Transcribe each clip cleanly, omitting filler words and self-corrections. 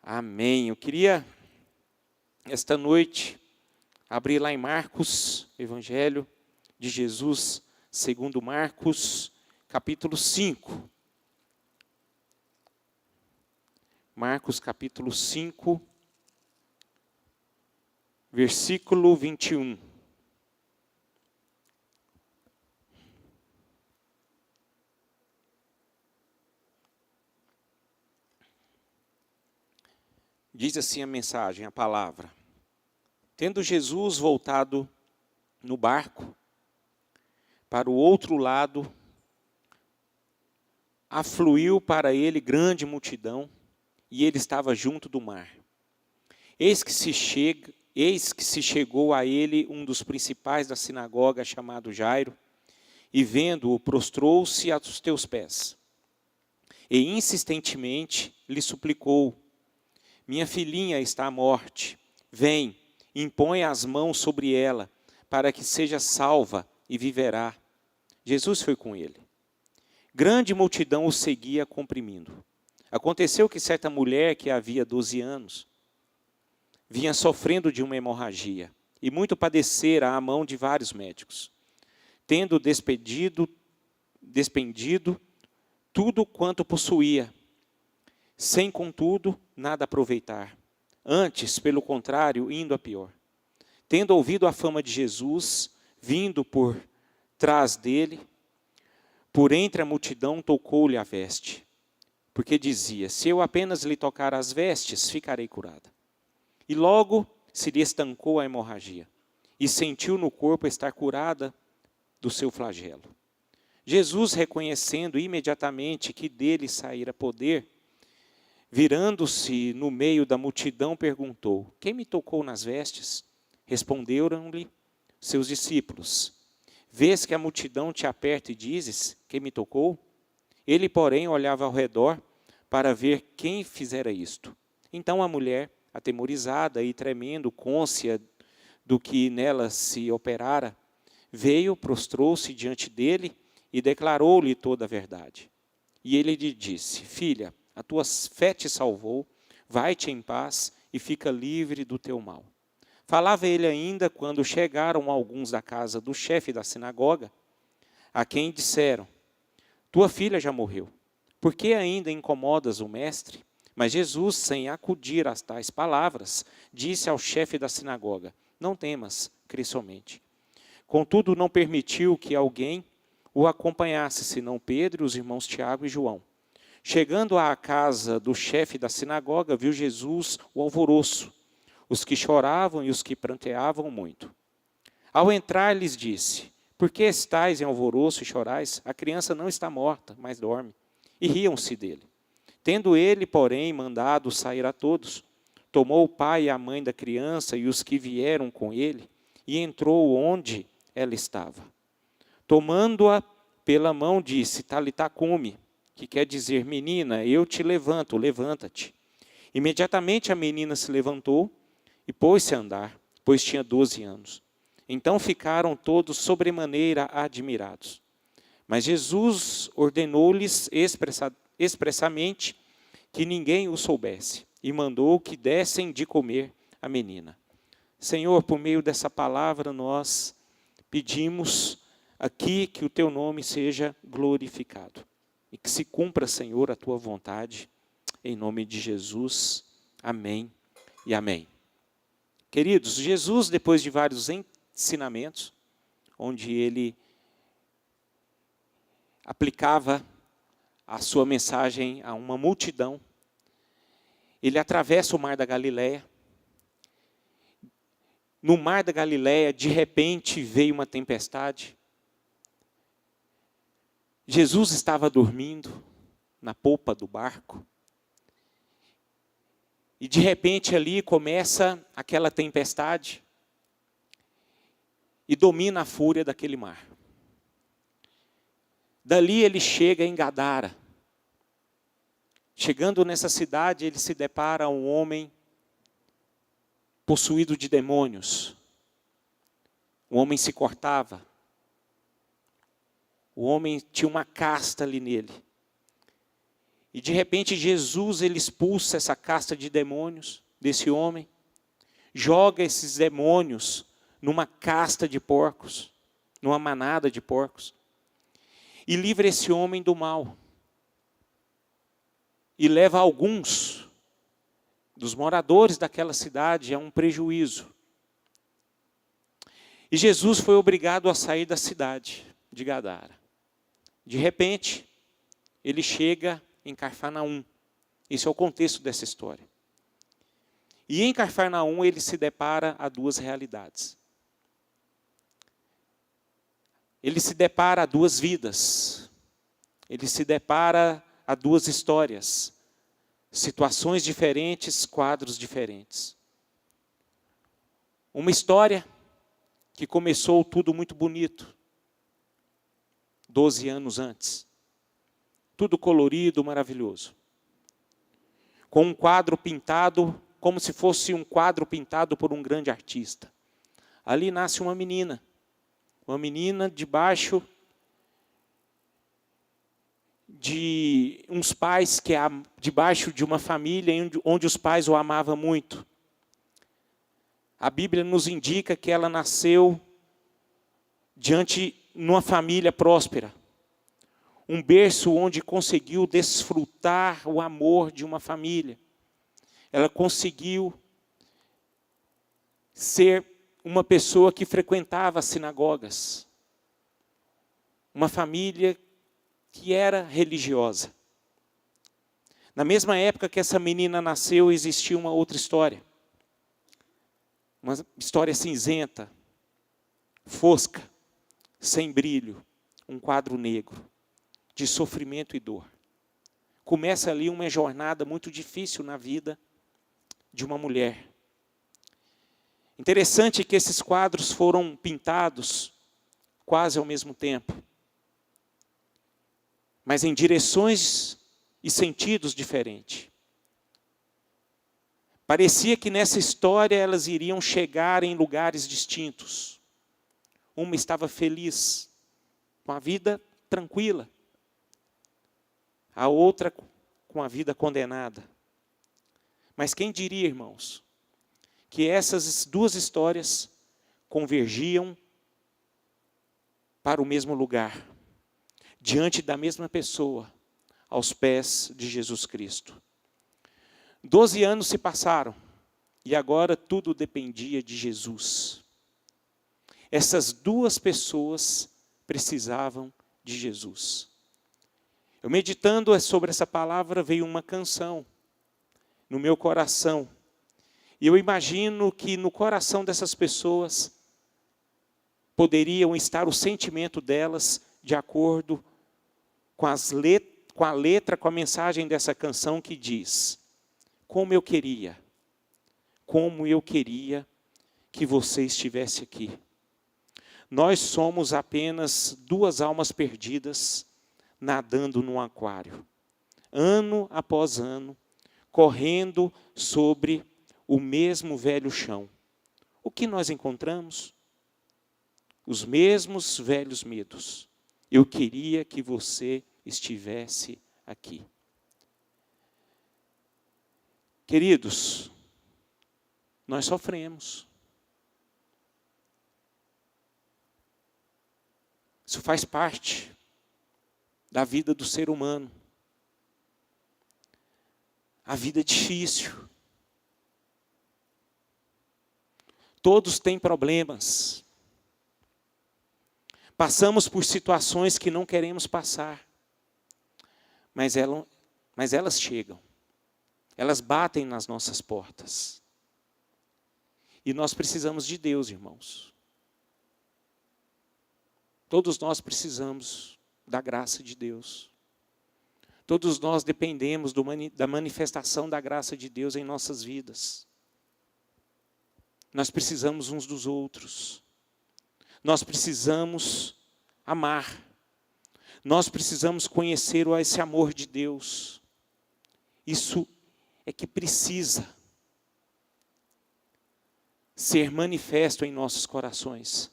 Amém. Eu queria, esta noite, abrir lá em Marcos, Evangelho de Jesus, segundo Marcos, capítulo 5. Marcos, capítulo 5, versículo 21. Diz assim a mensagem, a palavra. Tendo Jesus voltado no barco para o outro lado, afluiu para ele grande multidão, e ele estava junto do mar. Eis que se chegou a ele um dos principais da sinagoga, chamado Jairo, e vendo-o, prostrou-se aos teus pés. E insistentemente lhe suplicou: minha filhinha está à morte, vem, impõe as mãos sobre ela, para que seja salva e viverá. Jesus foi com ele. Grande multidão o seguia comprimindo. Aconteceu que certa mulher que havia 12 anos, vinha sofrendo de uma hemorragia, e muito padecera à mão de vários médicos, tendo despendido tudo quanto possuía, sem contudo nada aproveitar, antes, pelo contrário, indo a pior. Tendo ouvido a fama de Jesus, vindo por trás dele, por entre a multidão tocou-lhe a veste, porque dizia: se eu apenas lhe tocar as vestes, ficarei curada. E logo se lhe estancou a hemorragia, e sentiu no corpo estar curada do seu flagelo. Jesus, reconhecendo imediatamente que dele saíra poder, virando-se no meio da multidão, perguntou: quem me tocou nas vestes? Responderam-lhe seus discípulos: vês que a multidão te aperta e dizes: quem me tocou? Ele, porém, olhava ao redor para ver quem fizera isto. Então a mulher, atemorizada e tremendo, cônscia do que nela se operara, veio, prostrou-se diante dele e declarou-lhe toda a verdade. E ele lhe disse: filha, a tua fé te salvou, vai-te em paz e fica livre do teu mal. Falava ele ainda quando chegaram alguns da casa do chefe da sinagoga, a quem disseram: tua filha já morreu, por que ainda incomodas o mestre? Mas Jesus, sem acudir às tais palavras, disse ao chefe da sinagoga: não temas, crê somente. Contudo, não permitiu que alguém o acompanhasse, senão Pedro e os irmãos Tiago e João. Chegando à casa do chefe da sinagoga, viu Jesus o alvoroço, os que choravam e os que pranteavam muito. Ao entrar, lhes disse: por que estáis em alvoroço e chorais? A criança não está morta, mas dorme. E riam-se dele. Tendo ele, porém, mandado sair a todos, tomou o pai e a mãe da criança e os que vieram com ele, e entrou onde ela estava. Tomando-a pela mão, disse: Talitá cumi, que quer dizer: menina, eu te levanto, levanta-te. Imediatamente a menina se levantou e pôs-se a andar, pois tinha 12 anos. Então ficaram todos sobremaneira admirados. Mas Jesus ordenou-lhes expressamente que ninguém o soubesse, e mandou que dessem de comer a menina. Senhor, por meio dessa palavra nós pedimos aqui que o teu nome seja glorificado. E que se cumpra, Senhor, a tua vontade, em nome de Jesus. Amém e amém. Queridos, Jesus, depois de vários ensinamentos, onde ele aplicava a sua mensagem a uma multidão, ele atravessa o mar da Galileia. No mar da Galileia, de repente, veio uma tempestade. Jesus estava dormindo na polpa do barco. E de repente ali começa aquela tempestade e domina a fúria daquele mar. Dali ele chega em Gadara. Chegando nessa cidade, ele se depara a um homem possuído de demônios. O homem se cortava. O homem tinha uma casta ali nele. E de repente Jesus, ele expulsa essa casta de demônios desse homem, joga esses demônios numa casta de porcos, numa manada de porcos, e livra esse homem do mal. E leva alguns dos moradores daquela cidade a um prejuízo. E Jesus foi obrigado a sair da cidade de Gadara. De repente, ele chega em Cafarnaum. Esse é o contexto dessa história. E em Cafarnaum ele se depara a duas realidades. Ele se depara a duas vidas. Ele se depara a duas histórias. Situações diferentes, quadros diferentes. Uma história que começou tudo muito bonito, 12 anos antes. Tudo colorido, maravilhoso. Com um quadro pintado, como se fosse um quadro pintado por um grande artista. Ali nasce uma menina debaixo de uns pais, debaixo de uma família onde os pais o amavam muito. A Bíblia nos indica que ela nasceu numa família próspera. Um berço onde conseguiu desfrutar o amor de uma família. Ela conseguiu ser uma pessoa que frequentava as sinagogas. Uma família que era religiosa. Na mesma época que essa menina nasceu, existia uma outra história. Uma história cinzenta, fosca, sem brilho, um quadro negro, de sofrimento e dor. Começa ali uma jornada muito difícil na vida de uma mulher. Interessante que esses quadros foram pintados quase ao mesmo tempo, mas em direções e sentidos diferentes. Parecia que nessa história elas iriam chegar em lugares distintos. Uma estava feliz, com a vida tranquila. A outra com a vida condenada. Mas quem diria, irmãos, que essas duas histórias convergiam para o mesmo lugar, diante da mesma pessoa, aos pés de Jesus Cristo. 12 anos se passaram, e agora tudo dependia de Jesus. Essas duas pessoas precisavam de Jesus. Eu meditando sobre essa palavra, veio uma canção no meu coração. E eu imagino que no coração dessas pessoas poderiam estar o sentimento delas de acordo com a letra, com a mensagem dessa canção que diz: como eu queria que você estivesse aqui. Nós somos apenas duas almas perdidas nadando num aquário, ano após ano, correndo sobre o mesmo velho chão. O que nós encontramos? Os mesmos velhos medos. Eu queria que você estivesse aqui. Queridos, nós sofremos. Isso faz parte da vida do ser humano. A vida é difícil. Todos têm problemas. Passamos por situações que não queremos passar. Mas elas chegam. Elas batem nas nossas portas. E nós precisamos de Deus, irmãos. Todos nós precisamos da graça de Deus. Todos nós dependemos da manifestação da graça de Deus em nossas vidas. Nós precisamos uns dos outros. Nós precisamos amar. Nós precisamos conhecer esse amor de Deus. Isso é que precisa ser manifesto em nossos corações.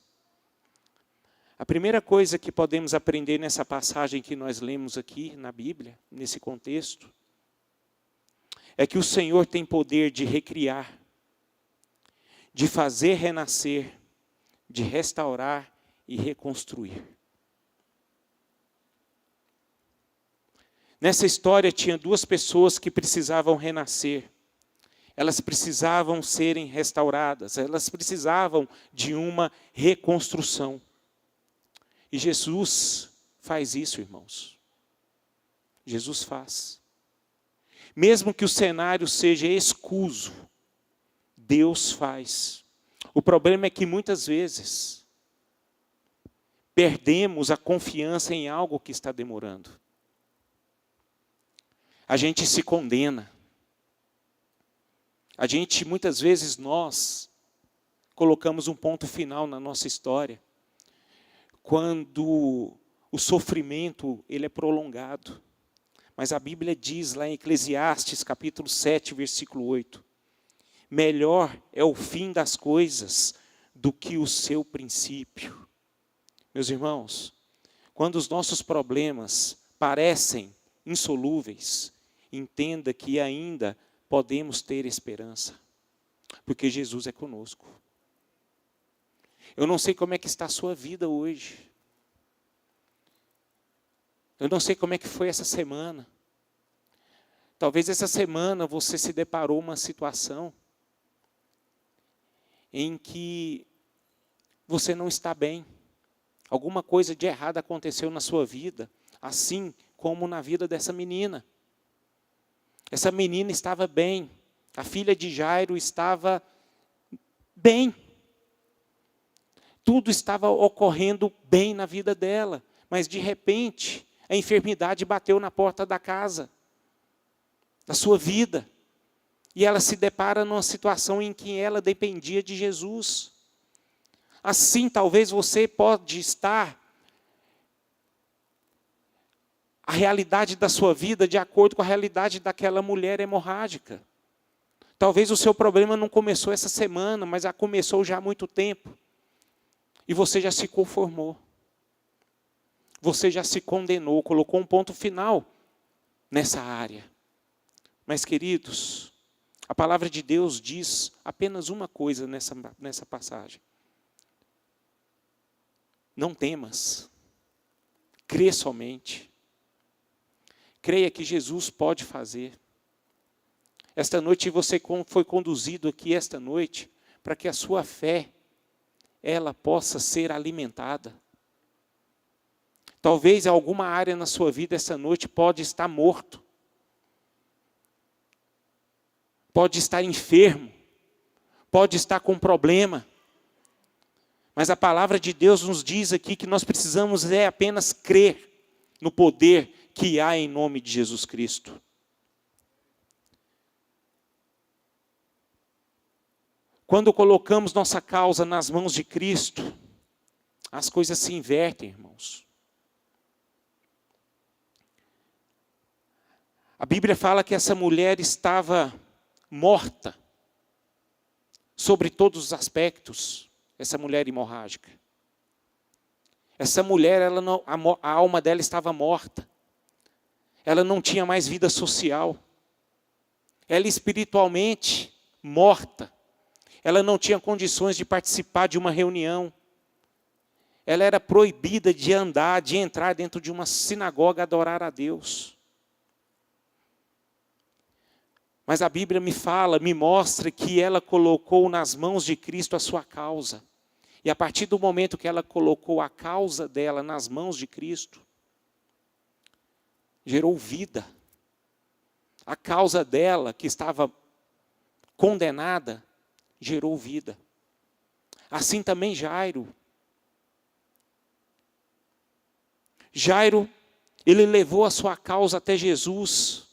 A primeira coisa que podemos aprender nessa passagem que nós lemos aqui na Bíblia, nesse contexto, é que o Senhor tem poder de recriar, de fazer renascer, de restaurar e reconstruir. Nessa história tinha duas pessoas que precisavam renascer. Elas precisavam serem restauradas, elas precisavam de uma reconstrução. E Jesus faz isso, irmãos. Jesus faz. Mesmo que o cenário seja escuso, Deus faz. O problema é que muitas vezes perdemos a confiança em algo que está demorando. A gente se condena. Muitas vezes nós colocamos um ponto final na nossa história quando o sofrimento ele é prolongado. Mas a Bíblia diz lá em Eclesiastes, capítulo 7, versículo 8, melhor é o fim das coisas do que o seu princípio. Meus irmãos, quando os nossos problemas parecem insolúveis, entenda que ainda podemos ter esperança, porque Jesus é conosco. Eu não sei como é que está a sua vida hoje. Eu não sei como é que foi essa semana. Talvez essa semana você se deparou uma situação em que você não está bem. Alguma coisa de errado aconteceu na sua vida, assim como na vida dessa menina. Essa menina estava bem, a filha de Jairo estava bem. Tudo estava ocorrendo bem na vida dela, mas de repente a enfermidade bateu na porta da casa, da sua vida. E ela se depara numa situação em que ela dependia de Jesus. Assim, talvez você pode estar a realidade da sua vida de acordo com a realidade daquela mulher hemorrágica. Talvez o seu problema não começou essa semana, mas já começou já há muito tempo. E você já se conformou. Você já se condenou, colocou um ponto final nessa área. Mas, queridos, a palavra de Deus diz apenas uma coisa nessa passagem. Não temas. Crê somente. Creia que Jesus pode fazer. Esta noite você foi conduzido aqui esta noite para que a sua fé ela possa ser alimentada. Talvez alguma área na sua vida essa noite pode estar morto. Pode estar enfermo. Pode estar com problema. Mas a palavra de Deus nos diz aqui que nós precisamos apenas crer no poder que há em nome de Jesus Cristo. Quando colocamos nossa causa nas mãos de Cristo, as coisas se invertem, irmãos. A Bíblia fala que essa mulher estava morta, sobre todos os aspectos, essa mulher hemorrágica. Essa mulher, a alma dela estava morta. Ela não tinha mais vida social. Ela espiritualmente morta. Ela não tinha condições de participar de uma reunião. Ela era proibida de andar, de entrar dentro de uma sinagoga, adorar a Deus. Mas a Bíblia me mostra que ela colocou nas mãos de Cristo a sua causa. E a partir do momento que ela colocou a causa dela nas mãos de Cristo, gerou vida. A causa dela, que estava condenada, gerou vida. Assim também Jairo. Jairo, ele levou a sua causa até Jesus.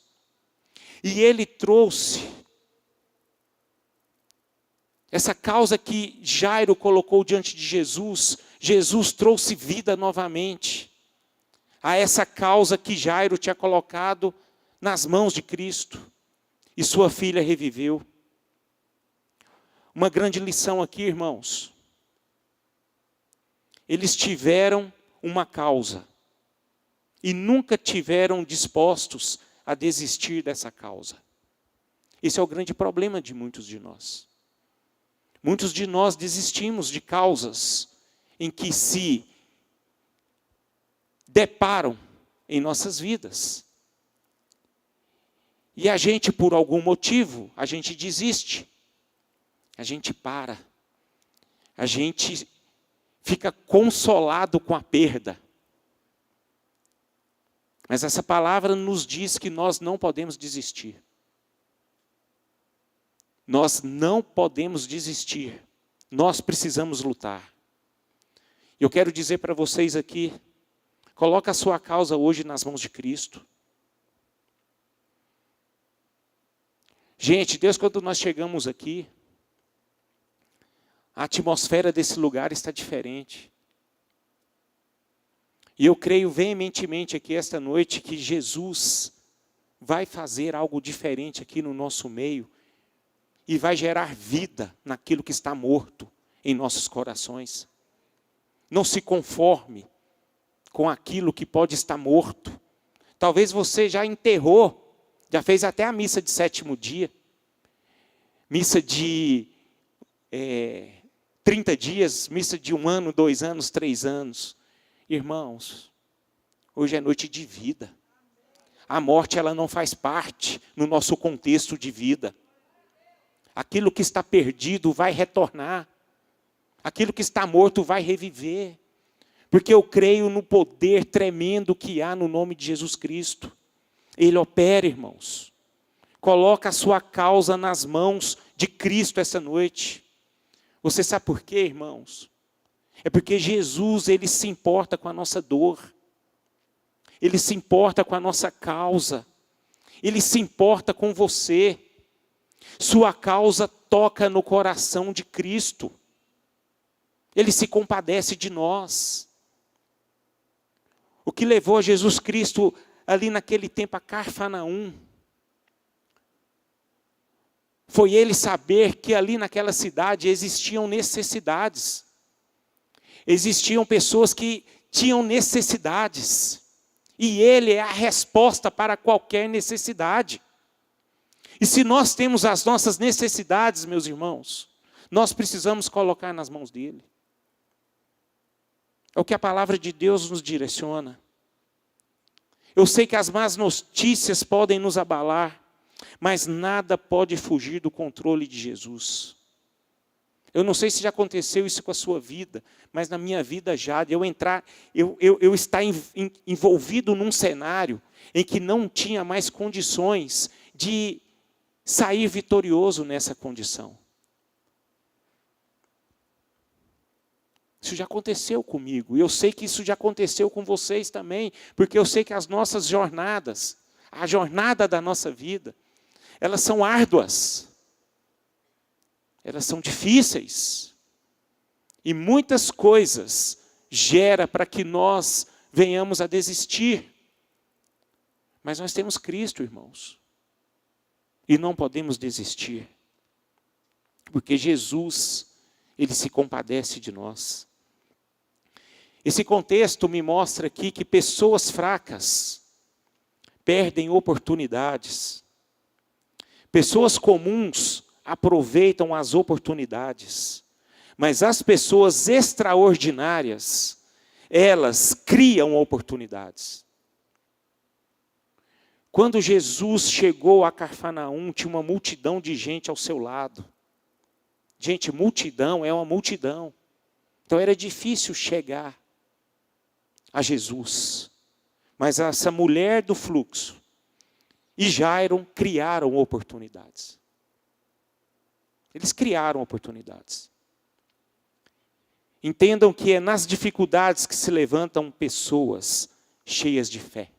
E ele trouxe essa causa que Jairo colocou diante de Jesus. Jesus trouxe vida novamente a essa causa que Jairo tinha colocado nas mãos de Cristo. E sua filha reviveu. Uma grande lição aqui, irmãos, eles tiveram uma causa e nunca tiveram dispostos a desistir dessa causa. Esse é o grande problema de muitos de nós. Muitos de nós desistimos de causas em que se deparam em nossas vidas. E a gente, por algum motivo, a gente desiste. A gente para. A gente fica consolado com a perda. Mas essa palavra nos diz que nós não podemos desistir. Nós não podemos desistir. Nós precisamos lutar. Eu quero dizer para vocês aqui, coloca a sua causa hoje nas mãos de Cristo. Gente, Deus, quando nós chegamos aqui, a atmosfera desse lugar está diferente. E eu creio veementemente aqui esta noite que Jesus vai fazer algo diferente aqui no nosso meio e vai gerar vida naquilo que está morto em nossos corações. Não se conforme com aquilo que pode estar morto. Talvez você já enterrou, já fez até a missa de 7º dia, missa de 30 dias, missa de 1 ano, 2 anos, 3 anos. Irmãos, hoje é noite de vida. A morte, ela não faz parte no nosso contexto de vida. Aquilo que está perdido vai retornar. Aquilo que está morto vai reviver. Porque eu creio no poder tremendo que há no nome de Jesus Cristo. Ele opera, irmãos. Coloca a sua causa nas mãos de Cristo essa noite. Você sabe por quê, irmãos? É porque Jesus, Ele se importa com a nossa dor. Ele se importa com a nossa causa. Ele se importa com você. Sua causa toca no coração de Cristo. Ele se compadece de nós. O que levou Jesus Cristo ali naquele tempo a Cafarnaum foi Ele saber que ali naquela cidade existiam necessidades. Existiam pessoas que tinham necessidades. E Ele é a resposta para qualquer necessidade. E se nós temos as nossas necessidades, meus irmãos, nós precisamos colocar nas mãos dEle. É o que a palavra de Deus nos direciona. Eu sei que as más notícias podem nos abalar, mas nada pode fugir do controle de Jesus. Eu não sei se já aconteceu isso com a sua vida, mas na minha vida já, de eu estar envolvido num cenário em que não tinha mais condições de sair vitorioso nessa condição. Isso já aconteceu comigo, e eu sei que isso já aconteceu com vocês também, porque eu sei que as nossas jornadas, a jornada da nossa vida, elas são árduas. Elas são difíceis. E muitas coisas geram para que nós venhamos a desistir. Mas nós temos Cristo, irmãos. E não podemos desistir. Porque Jesus, Ele se compadece de nós. Esse contexto me mostra aqui que pessoas fracas perdem oportunidades. Pessoas comuns aproveitam as oportunidades, mas as pessoas extraordinárias, elas criam oportunidades. Quando Jesus chegou a Cafarnaum, tinha uma multidão de gente ao seu lado. Gente, multidão é uma multidão. Então era difícil chegar a Jesus. Mas essa mulher do fluxo e Jairo criaram oportunidades. Eles criaram oportunidades. Entendam que é nas dificuldades que se levantam pessoas cheias de fé.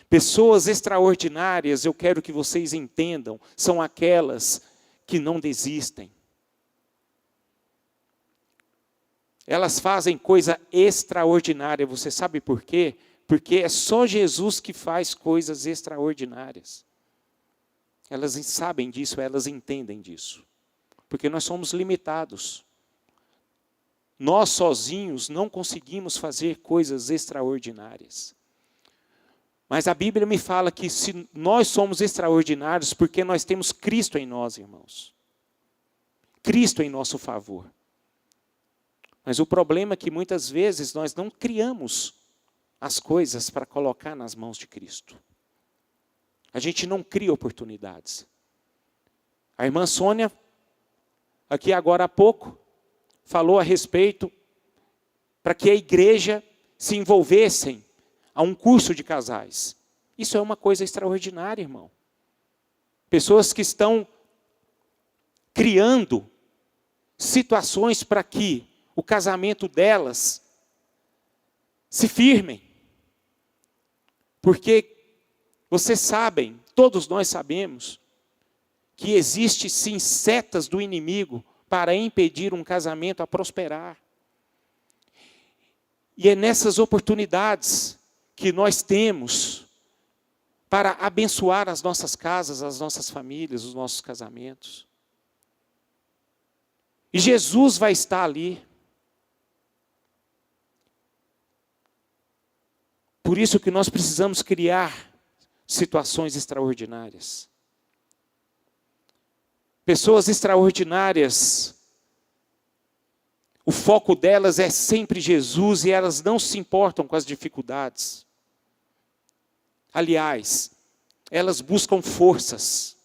Pessoas extraordinárias, eu quero que vocês entendam, são aquelas que não desistem. Elas fazem coisa extraordinária. Você sabe por quê? Porque é só Jesus que faz coisas extraordinárias. Elas sabem disso, elas entendem disso. Porque nós somos limitados. Nós sozinhos não conseguimos fazer coisas extraordinárias. Mas a Bíblia me fala que se nós somos extraordinários, porque nós temos Cristo em nós, irmãos. Cristo em nosso favor. Mas o problema é que muitas vezes nós não criamos as coisas para colocar nas mãos de Cristo. A gente não cria oportunidades. A irmã Sônia, aqui agora há pouco, falou a respeito para que a igreja se envolvessem a um curso de casais. Isso é uma coisa extraordinária, irmão. Pessoas que estão criando situações para que o casamento delas se firmem. Porque vocês sabem, todos nós sabemos, que existe sim setas do inimigo para impedir um casamento a prosperar. E é nessas oportunidades que nós temos para abençoar as nossas casas, as nossas famílias, os nossos casamentos. E Jesus vai estar ali. Por isso que nós precisamos criar situações extraordinárias. Pessoas extraordinárias, o foco delas é sempre Jesus e elas não se importam com as dificuldades. Aliás, elas buscam forças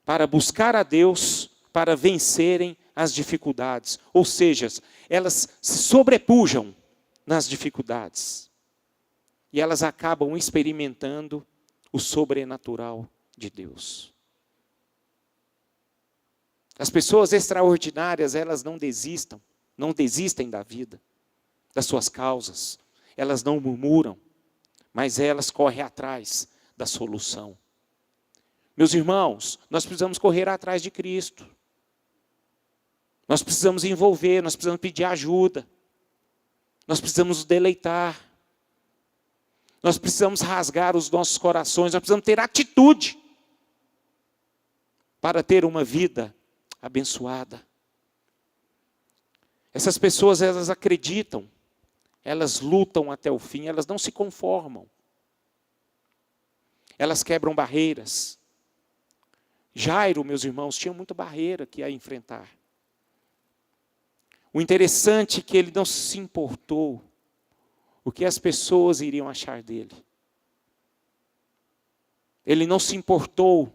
para buscar a Deus, para vencerem as dificuldades. Ou seja, elas se sobrepujam nas dificuldades. E elas acabam experimentando o sobrenatural de Deus. As pessoas extraordinárias, elas não desistem da vida, das suas causas. Elas não murmuram, mas elas correm atrás da solução. Meus irmãos, nós precisamos correr atrás de Cristo. Nós precisamos envolver, nós precisamos pedir ajuda. Nós precisamos nos deleitar. Nós precisamos rasgar os nossos corações, nós precisamos ter atitude para ter uma vida abençoada. Essas pessoas, elas acreditam, elas lutam até o fim, elas não se conformam. Elas quebram barreiras. Jairo, meus irmãos, tinha muita barreira que ia enfrentar. O interessante é que ele não se importou o que as pessoas iriam achar dele. Ele não se importou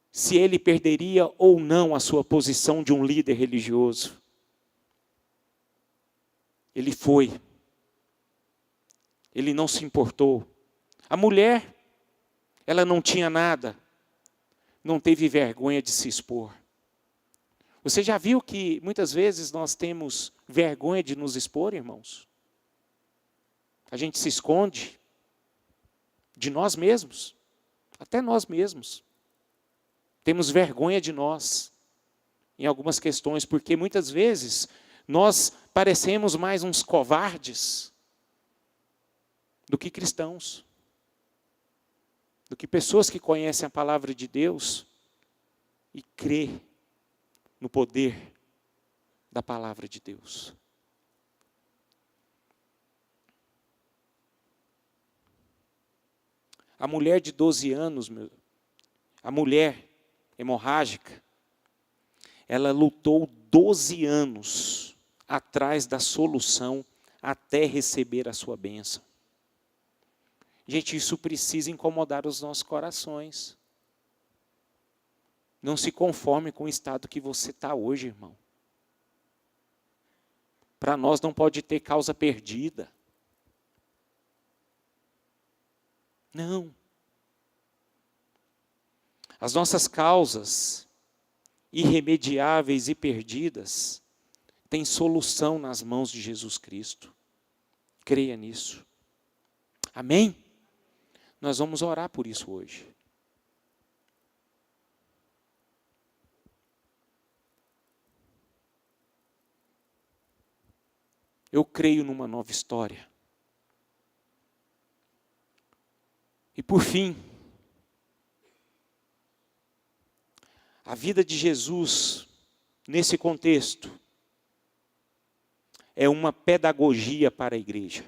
se ele perderia ou não a sua posição de um líder religioso. Ele foi. Ele não se importou. A mulher, ela não tinha nada, não teve vergonha de se expor. Você já viu que muitas vezes nós temos vergonha de nos expor, irmãos? A gente se esconde de nós mesmos, até nós mesmos. Temos vergonha de nós em algumas questões, porque muitas vezes nós parecemos mais uns covardes do que cristãos, do que pessoas que conhecem a palavra de Deus e crê no poder da palavra de Deus. A mulher de 12 anos, a mulher hemorrágica, ela lutou 12 anos atrás da solução até receber a sua bênção. Gente, isso precisa incomodar os nossos corações. Não se conforme com o estado que você está hoje, irmão. Para nós não pode ter causa perdida. Não. As nossas causas irremediáveis e perdidas têm solução nas mãos de Jesus Cristo. Creia nisso. Amém? Nós vamos orar por isso hoje. Eu creio numa nova história. E por fim, a vida de Jesus, nesse contexto, é uma pedagogia para a igreja.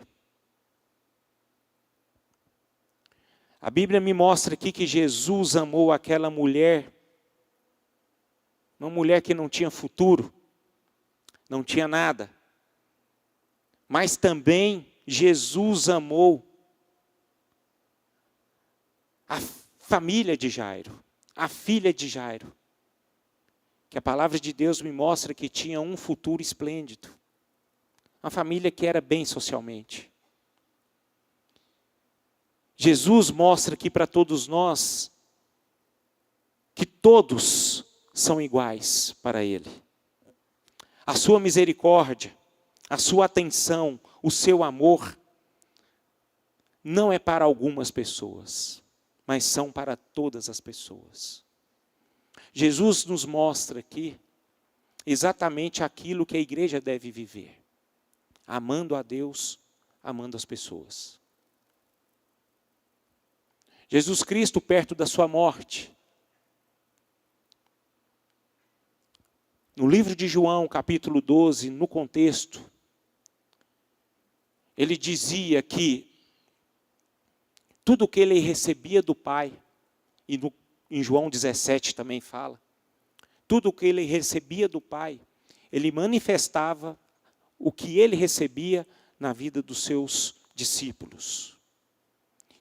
A Bíblia me mostra aqui que Jesus amou aquela mulher, uma mulher que não tinha futuro, não tinha nada. Mas também Jesus amou a família de Jairo, a filha de Jairo, que a palavra de Deus me mostra que tinha um futuro esplêndido. Uma família que era bem socialmente. Jesus mostra aqui para todos nós que todos são iguais para Ele. A sua misericórdia, a sua atenção, o seu amor, não é para algumas pessoas, mas são para todas as pessoas. Jesus nos mostra aqui exatamente aquilo que a igreja deve viver. Amando a Deus, amando as pessoas. Jesus Cristo, perto da sua morte, no livro de João, capítulo 12, no contexto, ele dizia que tudo o que ele recebia do Pai, e em João 17 também fala, tudo o que ele recebia do Pai, ele manifestava o que ele recebia na vida dos seus discípulos.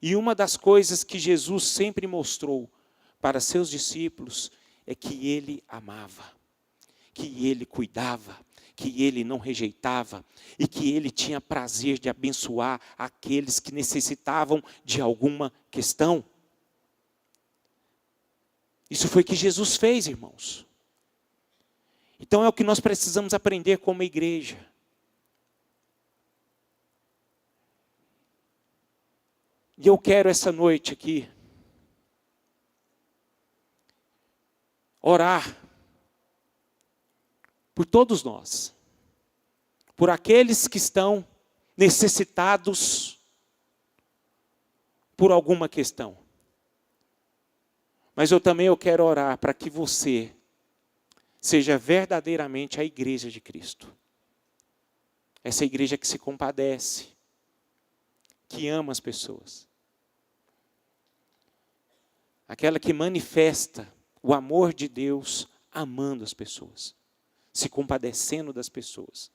E uma das coisas que Jesus sempre mostrou para seus discípulos é que ele amava, que ele cuidava, que ele não rejeitava e que ele tinha prazer de abençoar aqueles que necessitavam de alguma questão. Isso foi o que Jesus fez, irmãos. Então é o que nós precisamos aprender como igreja. E eu quero essa noite aqui orar por todos nós, por aqueles que estão necessitados por alguma questão. Mas eu também quero orar para que você seja verdadeiramente a igreja de Cristo. Essa igreja que se compadece, que ama as pessoas. Aquela que manifesta o amor de Deus amando as pessoas, se compadecendo das pessoas.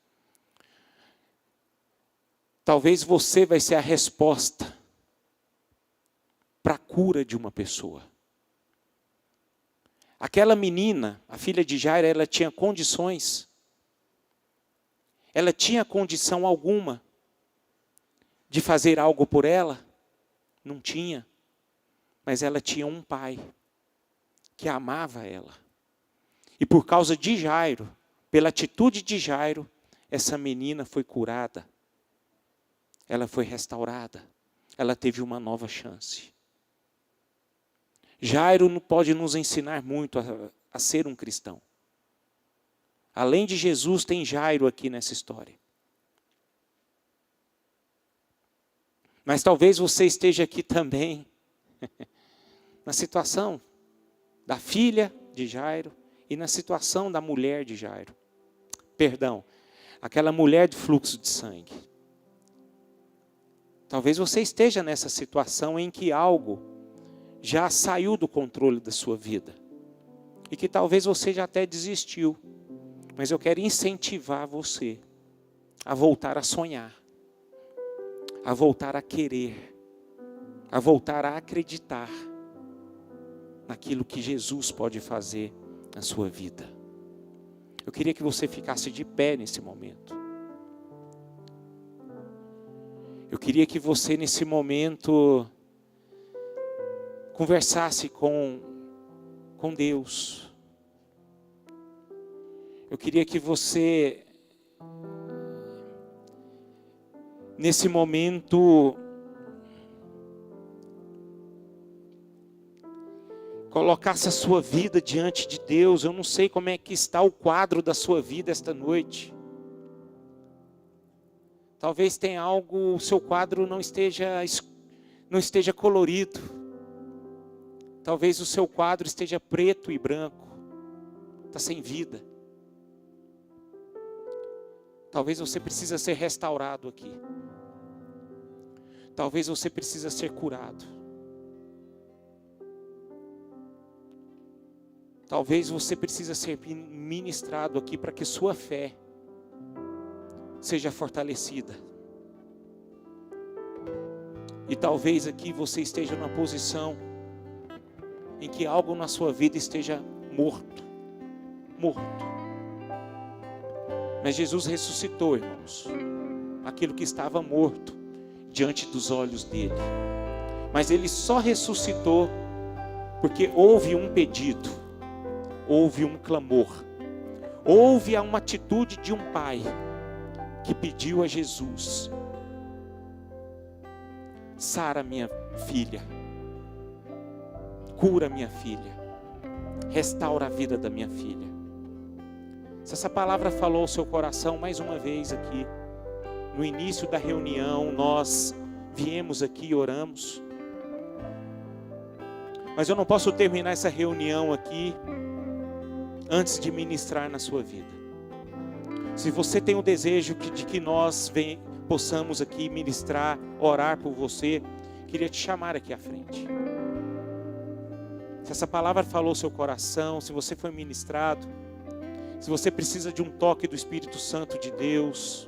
Talvez você vai ser a resposta para a cura de uma pessoa. Aquela menina, a filha de Jairo, ela tinha condições. Ela tinha condição alguma de fazer algo por ela? Não tinha. Mas ela tinha um pai que amava ela. E por causa de Jairo, pela atitude de Jairo, essa menina foi curada. Ela foi restaurada. Ela teve uma nova chance. Jairo pode nos ensinar muito a ser um cristão. Além de Jesus, tem Jairo aqui nessa história. Mas talvez você esteja aqui também, na situação da filha de Jairo e na situação da mulher de Jairo. Perdão, aquela mulher de fluxo de sangue. Talvez você esteja nessa situação em que algo já saiu do controle da sua vida. E que talvez você já até desistiu. Mas eu quero incentivar você a voltar a sonhar, a voltar a querer, a voltar a acreditar naquilo que Jesus pode fazer na sua vida. Eu queria que você ficasse de pé nesse momento. Eu queria que você nesse momento conversasse com Deus. Eu queria que você nesse momento colocasse a sua vida diante de Deus. Eu não sei como é que está o quadro da sua vida esta noite. Talvez tenha algo, o seu quadro não esteja colorido. Talvez o seu quadro esteja preto e branco. Está sem vida. Talvez você precisa ser restaurado aqui. Talvez você precisa ser curado. Talvez você precisa ser ministrado aqui para que sua fé seja fortalecida. E talvez aqui você esteja numa posição em que algo na sua vida esteja morto. Mas Jesus ressuscitou, irmãos, aquilo que estava morto diante dos olhos dele. Mas ele só ressuscitou porque houve um pedido, houve um clamor, houve uma atitude de um pai que pediu a Jesus: sara minha filha, cura minha filha, restaura a vida da minha filha. Se essa palavra falou ao seu coração mais uma vez aqui, no início da reunião, nós viemos aqui e oramos. Mas eu não posso terminar essa reunião aqui antes de ministrar na sua vida. Se você tem o desejo de que nós possamos aqui ministrar, orar por você, queria te chamar aqui à frente. Se essa palavra falou ao seu coração, se você foi ministrado, se você precisa de um toque do Espírito Santo de Deus,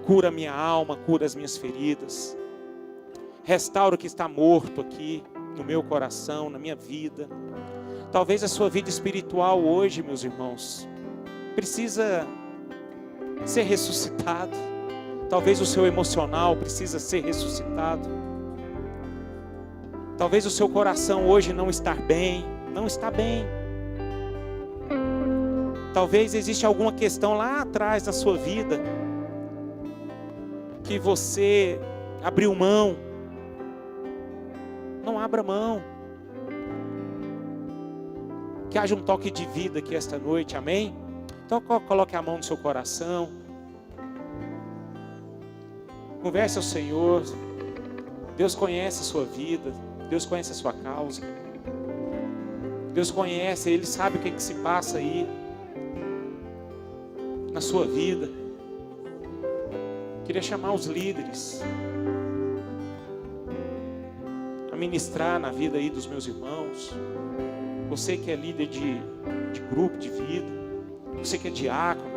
cura minha alma, cura as minhas feridas, restaura o que está morto aqui no meu coração, na minha vida. Talvez a sua vida espiritual hoje, meus irmãos, precisa ser ressuscitado. Talvez o seu emocional precisa ser ressuscitado. Talvez o seu coração hoje não está bem. Talvez exista alguma questão lá atrás da sua vida que você abriu mão. Não abra mão. Que haja um toque de vida aqui esta noite, amém? Então coloque a mão no seu coração. Converse ao Senhor. Deus conhece a sua vida. Deus conhece a sua causa. Deus conhece, Ele sabe o que se passa aí na sua vida. Queria chamar os líderes a ministrar na vida aí dos meus irmãos. Você que é líder de grupo de vida, você que é diácono,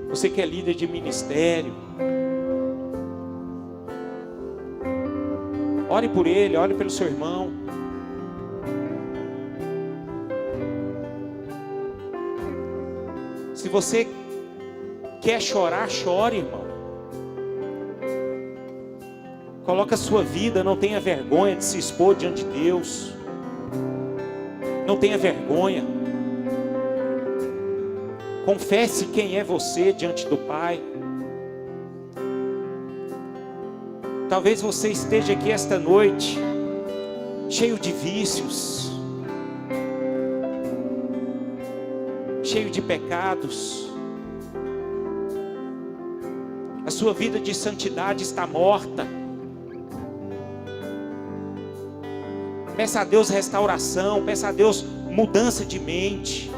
você que é líder de ministério, ore por ele, ore pelo seu irmão. Se você quer chorar, chore, irmão. Coloca a sua vida, não tenha vergonha de se expor diante de Deus. Não tenha vergonha. Confesse quem é você diante do Pai. Talvez você esteja aqui esta noite cheio de vícios, cheio de pecados. A sua vida de santidade está morta. Peça a Deus restauração, peça a Deus mudança de mente.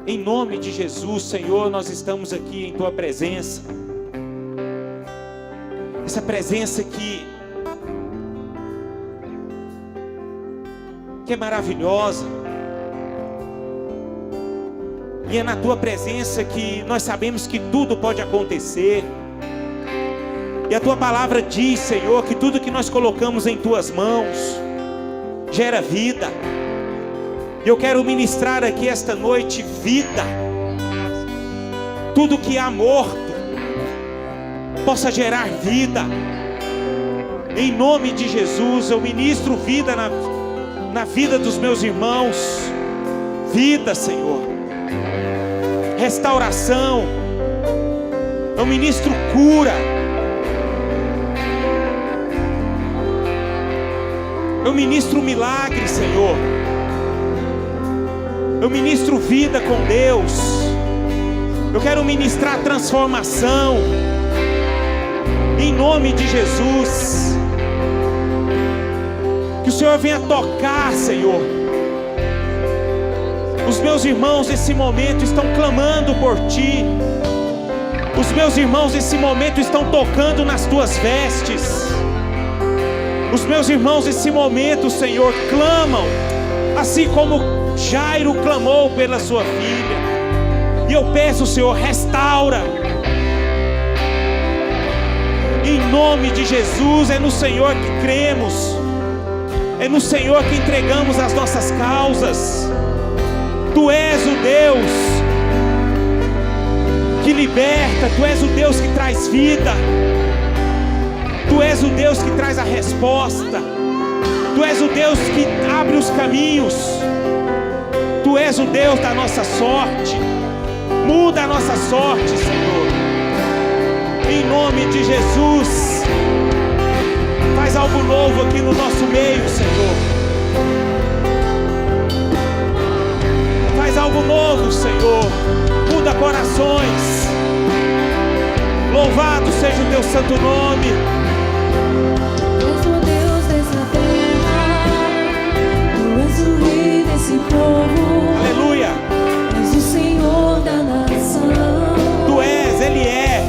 Em nome de Jesus, Senhor, nós estamos aqui em Tua presença. Essa presença que é maravilhosa. E é na Tua presença que nós sabemos que tudo pode acontecer. E a Tua palavra diz, Senhor, que tudo que nós colocamos em Tuas mãos gera vida. E eu quero ministrar aqui esta noite vida. Tudo que há morto possa gerar vida. Em nome de Jesus, eu ministro vida na vida dos meus irmãos. Vida, Senhor. Restauração. Eu ministro cura. Eu ministro milagre, Senhor. Eu ministro vida com Deus. Eu quero ministrar transformação. Em nome de Jesus. Que o Senhor venha tocar, Senhor. Os meus irmãos nesse momento estão clamando por Ti. Os meus irmãos nesse momento estão tocando nas Tuas vestes. Os meus irmãos nesse momento, Senhor, clamam, assim como Jairo clamou pela sua filha. E eu peço, Senhor, restaura. Em nome de Jesus, é no Senhor que cremos. É no Senhor que entregamos as nossas causas. Tu és o Deus que liberta. Tu és o Deus que traz vida. Tu és o Deus que traz a resposta. Tu és o Deus que abre os caminhos. Tu és o Deus da nossa sorte. Muda a nossa sorte, Senhor. Em nome de Jesus. Faz algo novo aqui no nosso meio, Senhor. Faz algo novo, Senhor. Muda corações. Louvado seja o Teu santo nome. És o Deus dessa terra. Tu és o Rei desse povo. Aleluia. És o Senhor da nação. Tu és, Ele é.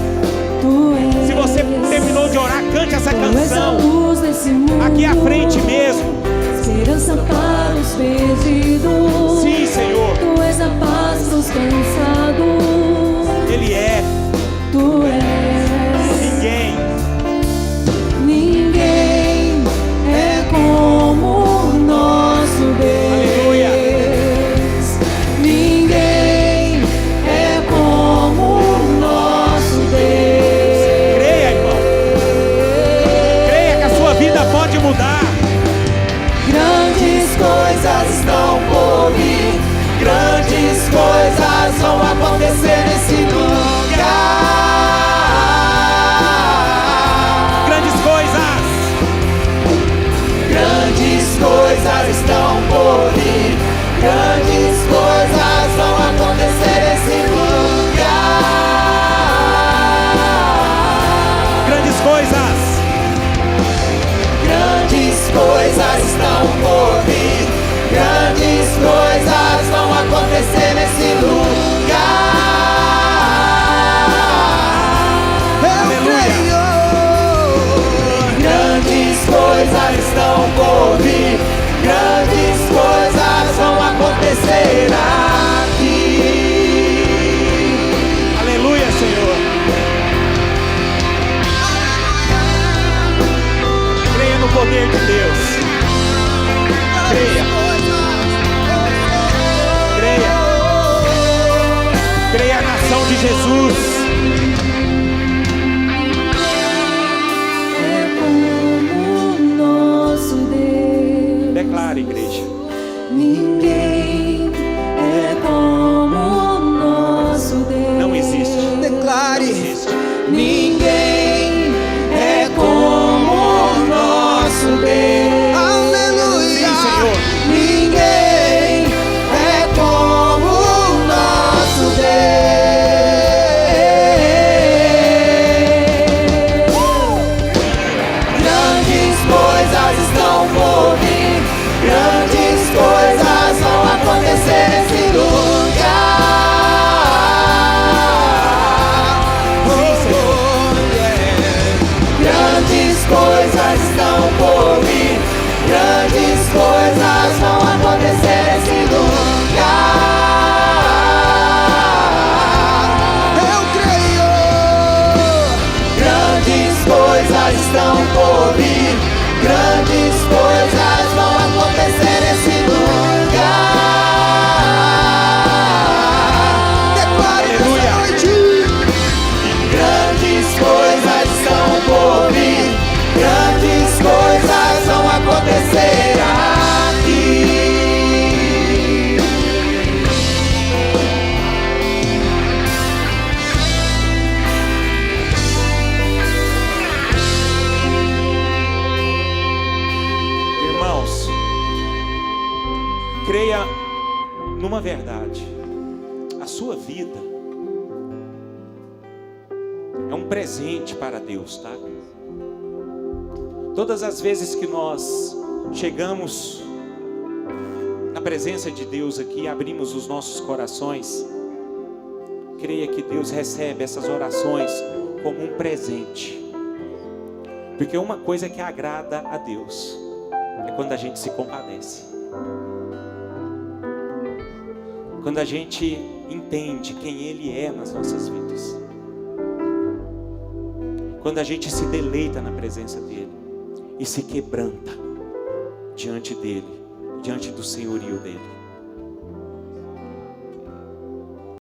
Tu és. Se você terminou de orar, cante essa Tu és a canção. luz desse mundo. Aqui à frente mesmo. Esperança para os perdidos. Sim, Senhor. Tu és a paz dos cansados. Ele é. Tu és. Ninguém é como o nosso Deus. Aleluia. Ninguém é como o nosso Deus. Creia, irmão. Creia que a sua vida pode mudar. Grandes coisas estão por vir. Grandes coisas vão acontecer nesse lugar. Grandes coisas. Grandes coisas estão por vir. Grandes coisas vão acontecer nesse lugar. Grandes coisas. Grandes coisas estão por vir. Grandes coisas vão acontecer nesse lugar. Aleluia. Grandes coisas estão por vir. Grandes coisas vão acontecer aqui. Aleluia, Senhor. Creia no poder de Deus. Creia. Creia. Creia na ação de Jesus. É como o nosso Deus. Declara, igreja. Ninguém é como o nosso Deus. Não existe. Declare. Não existe. Ninguém é como o nosso Deus. Aleluia. Sim, Senhor. Ninguém é como o nosso Deus. Grandes coisas estão por vir. Grandes coisas vão acontecer nesse lugar. Grandes coisas estão por vir. Grandes coisas vão acontecer nesse lugar. Eu creio. Grandes coisas estão por vir. Grandes coisas vão acontecer nesse lugar. Declare Aleluia. nessa noite. Grandes coisas estão por vir. Grandes coisas vão acontecer aqui. Irmãos, creia numa verdade. A sua vida é um presente para Deus, tá? Todas as vezes que nós chegamos na presença de Deus aqui, abrimos os nossos corações, creia que Deus recebe essas orações como um presente. Porque uma coisa que agrada a Deus é quando a gente se compadece, quando a gente entende quem Ele é nas nossas vidas, quando a gente se deleita na presença dEle e se quebranta diante dEle, diante do senhorio dEle.